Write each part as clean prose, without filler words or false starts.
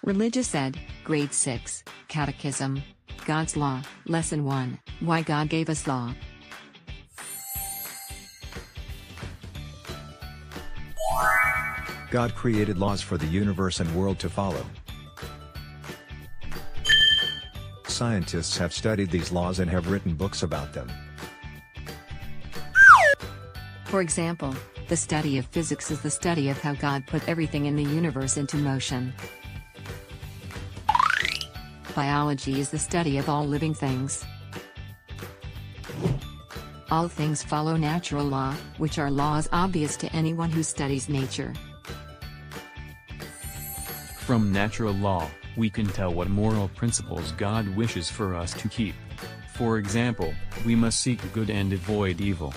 Religious Ed, Grade 6, Catechism. God's Law, Lesson 1, Why God Gave Us Law. God created laws for the universe and world to follow. Scientists have studied these laws and have written books about them. For example, the study of physics is the study of how God put everything in the universe into motion. Biology is the study of all living things. All things follow natural law, which are laws obvious to anyone who studies nature. From natural law, we can tell what moral principles God wishes for us to keep. For example, we must seek good and avoid evil.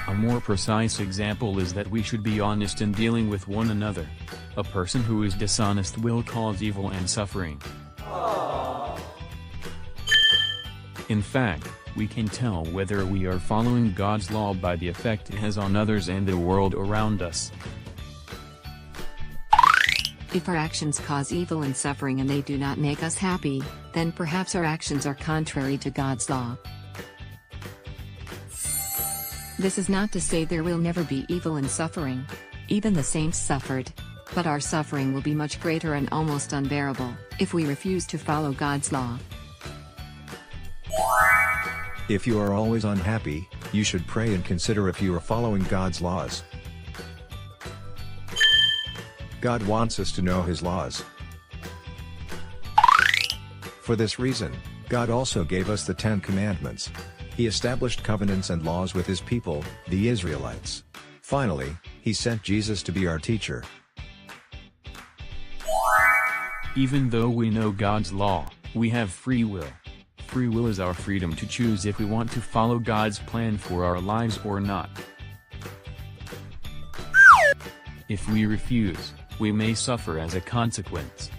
A more precise example is that we should be honest in dealing with one another. A person who is dishonest will cause evil and suffering. In fact, we can tell whether we are following God's law by the effect it has on others and the world around us. If our actions cause evil and suffering and they do not make us happy, then perhaps our actions are contrary to God's law. This is not to say there will never be evil and suffering. Even the saints suffered. But our suffering will be much greater and almost unbearable if we refuse to follow God's law. If you are always unhappy, you should pray and consider if you are following God's laws. God wants us to know His laws. For this reason, God also gave us the 10 Commandments. He established covenants and laws with His people, the Israelites. Finally, He sent Jesus to be our teacher. Even though we know God's law, we have free will. Free will is our freedom to choose if we want to follow God's plan for our lives or not. If we refuse, we may suffer as a consequence.